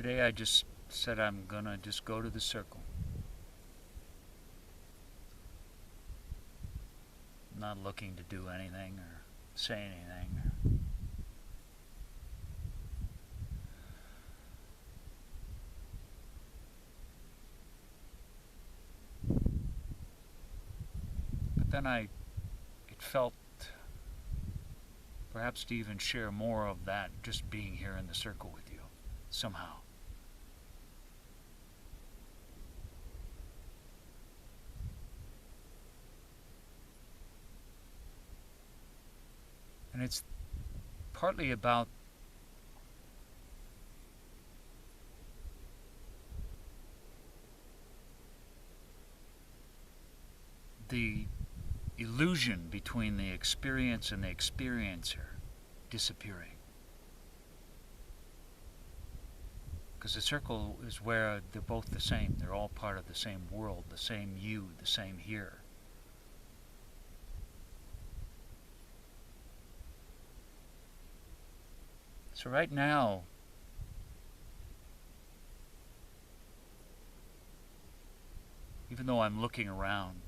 today I just said I'm gonna just go to the circle. I'm not looking to do anything or say anything. But then it felt perhaps to even share more of that just being here in the circle with you somehow. And it's partly about the illusion between the experience and the experiencer disappearing. Because the circle is where they're both the same. They're all part of the same world, the same you, the same here. So right now, even though I'm looking around,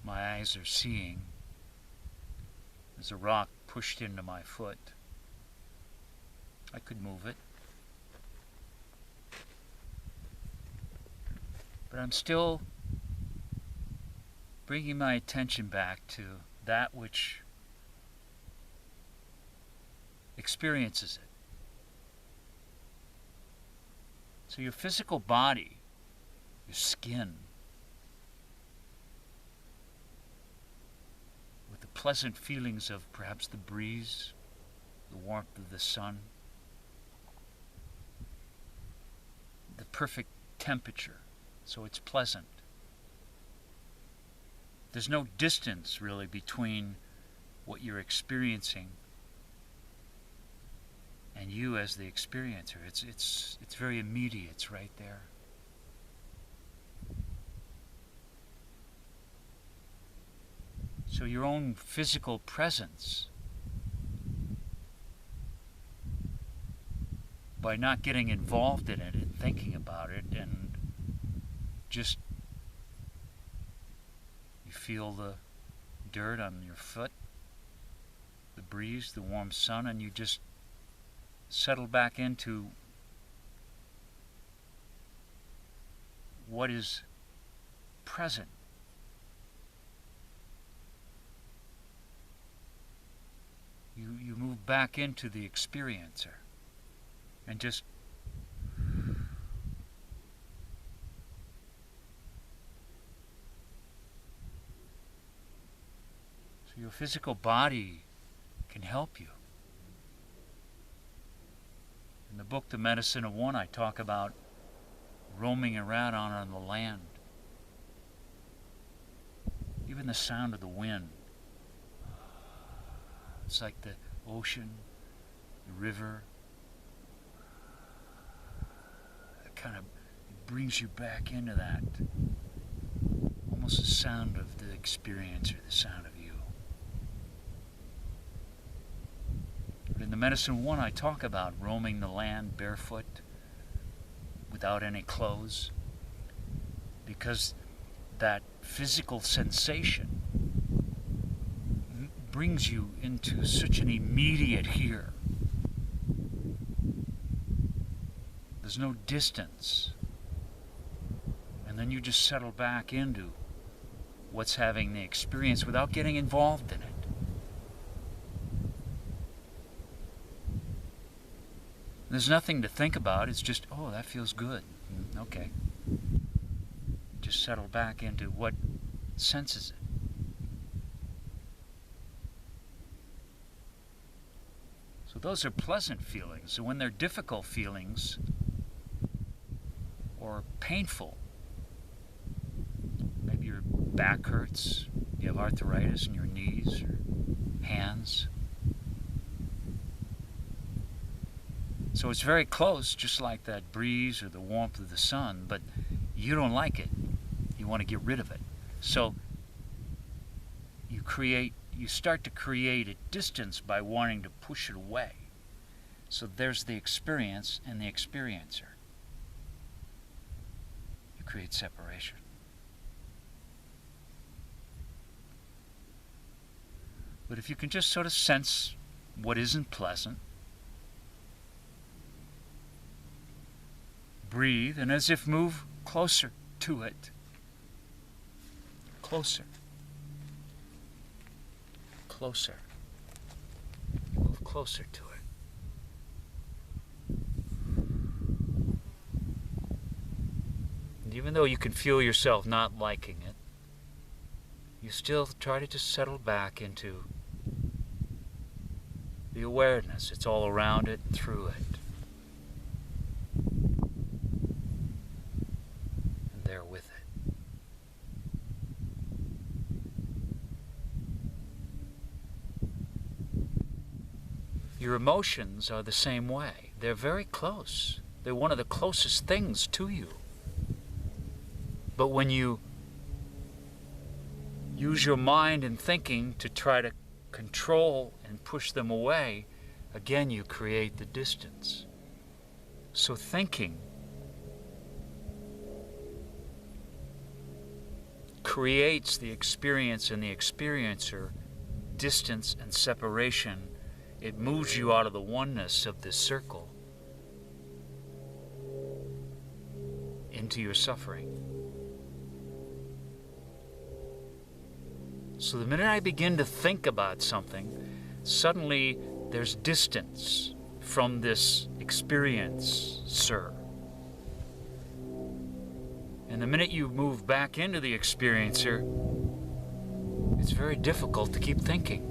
my eyes are seeing. There's a rock pushed into my foot. I could move it. But I'm still bringing my attention back to that which experiences it. So your physical body, your skin, with the pleasant feelings of perhaps the breeze, the warmth of the sun, the perfect temperature, so it's pleasant. There's no distance really between what you're experiencing and you as the experiencer. It's very immediate. It's right there. So your own physical presence, by not getting involved in it and thinking about it, and just you feel the dirt on your foot, the breeze, the warm sun, and you just settle back into what is present. You move back into the experiencer and just so your physical body can help you. In the book The Medicine of One, I talk about roaming around on the land. Even the sound of the wind. It's like the ocean, the river. It kind of brings you back into that. Almost the sound of the experiencer, the sound of you. But in The Medicine of One, I talk about roaming the land barefoot, without any clothes, because that physical sensation brings you into such an immediate here. There's no distance. And then you just settle back into what's having the experience without getting involved in it. There's nothing to think about. It's just, oh, that feels good. Okay. Just settle back into what senses it. So those are pleasant feelings. And when they're difficult feelings or painful, maybe your back hurts, you have arthritis in your knees or hands. So it's very close, just like that breeze or the warmth of the sun, but you don't like it. You want to get rid of it. So you create you start to create a distance by wanting to push it away. So there's the experience and the experiencer. You create separation. But if you can just sort of sense what isn't pleasant, breathe, and as if move closer to it. Closer. Closer. Move closer to it. And even though you can feel yourself not liking it, you still try to just settle back into the awareness. It's all around it and through it. And there with it. Your emotions are the same way. They're very close. They're one of the closest things to you. But when you use your mind and thinking to try to control and push them away, again you create the distance. So thinking creates the experience and the experiencer, distance and separation. It moves you out of the oneness of this circle into your suffering. So the minute I begin to think about something, suddenly there's distance from this experiencer. And the minute you move back into the experiencer, it's very difficult to keep thinking.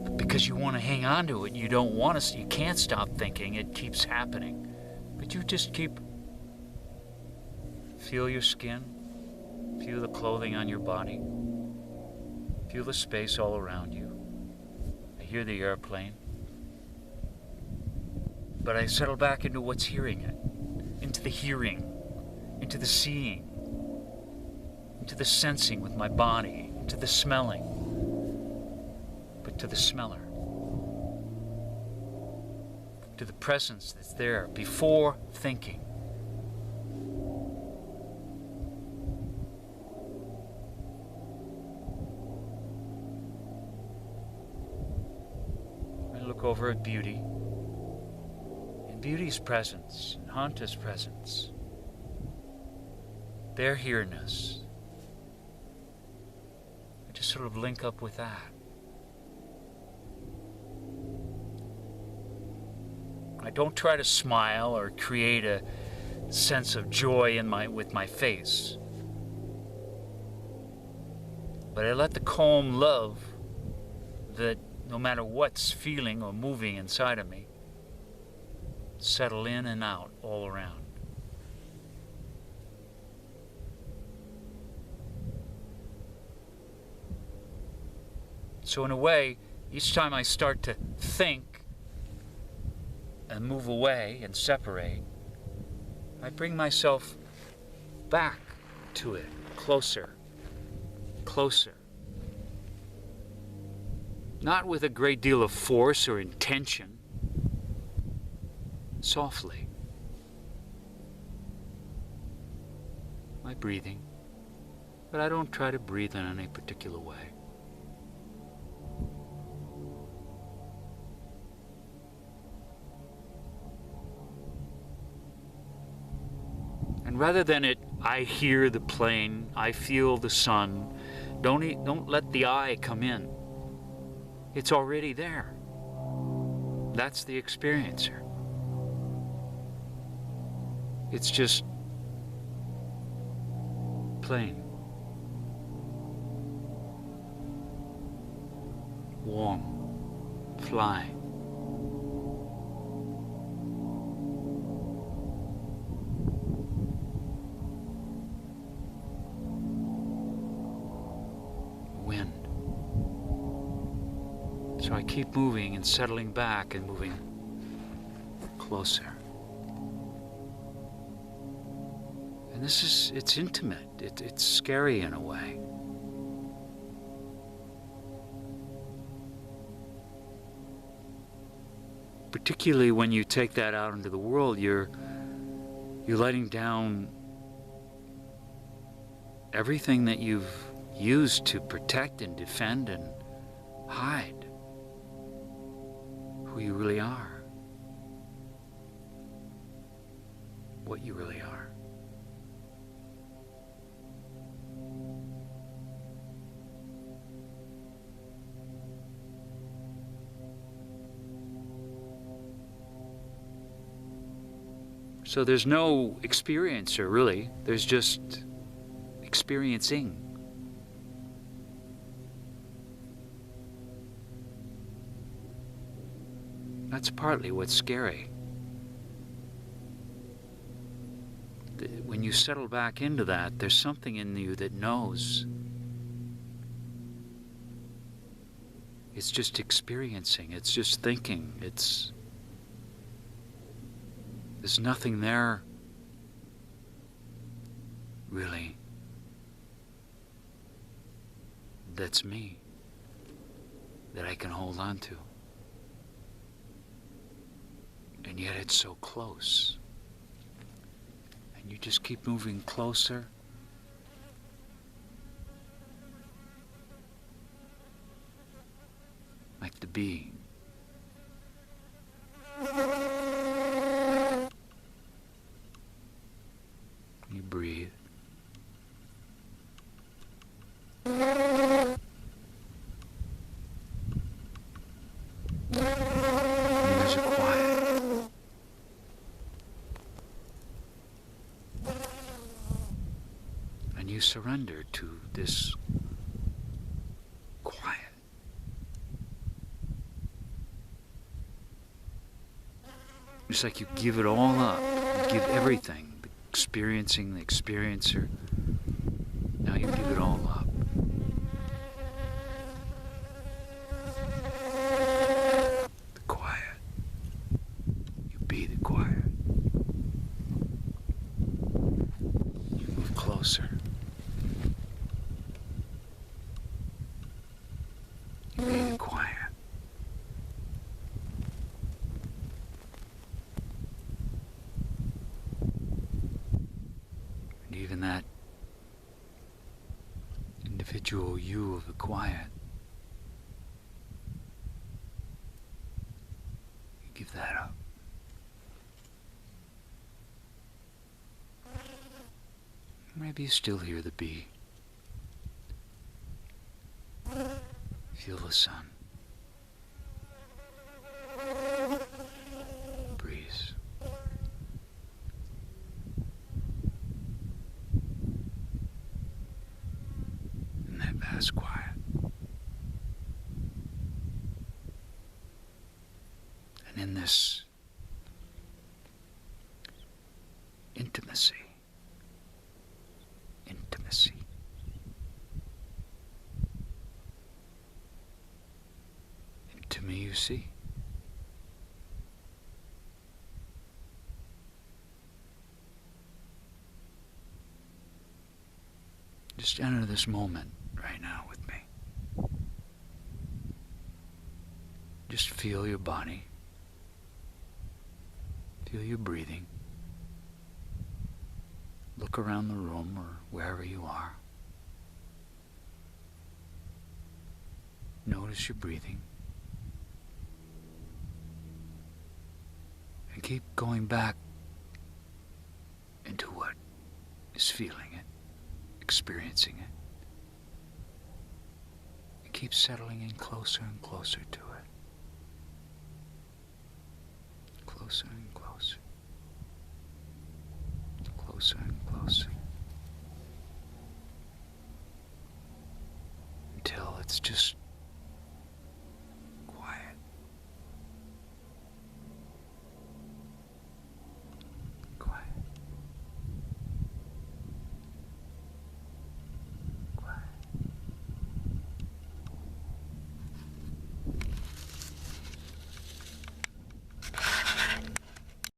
But because you want to hang on to it, you don't want to, you can't stop thinking, it keeps happening. But you just keep, feel your skin. Feel the clothing on your body. Feel the space all around you. I hear the airplane. But I settle back into what's hearing it. Into the hearing. Into the seeing. Into the sensing with my body. Into the smelling. But to the smeller. To the presence that's there before thinking. Look over at beauty, and beauty's presence, and Hanta's presence, their here-ness. I just sort of link up with that. I don't try to smile or create a sense of joy with my face, but I let the calm love that no matter what's feeling or moving inside of me, settle in and out all around. So in a way, each time I start to think and move away and separate, I bring myself back to it, closer, closer. Not with a great deal of force or intention, softly. My breathing, but I don't try to breathe in any particular way. And rather than I hear the plane, I feel the sun, don't let the I come in. It's already there. That's the experiencer. It's just plain. Warm. Flying. Wind. So I keep moving and settling back and moving closer. And it's intimate. It's scary in a way. particularly when you take that out into the world, you're letting down everything that you've used to protect and defend and hide who you really are, what you really are. So there's no experiencer, really. There's just experiencing. That's partly what's scary. When you settle back into that, there's something in you that knows. It's just experiencing. It's just thinking. There's nothing there, really, that's me, that I can hold on to. And yet it's so close. And you just keep moving closer. Like the bee. You breathe. And there's a quiet. And you surrender to this quiet. It's like you give it all up. You give everything. Experiencing the experiencer. Now you give it all up. The quiet. You be the quiet. You move closer. You be the quiet. Even that individual you of the quiet, you give that up. Maybe you still hear the bee. Feel the sun. Breeze. Vast quiet. And in this intimacy, into me you see. Just enter this moment right now with me. Just feel your body. Feel your breathing. Look around the room or wherever you are. Notice your breathing. And keep going back into what is feeling it, experiencing it. And keep settling in closer and closer to it. Closer and closer. Closer and closer. Until it's just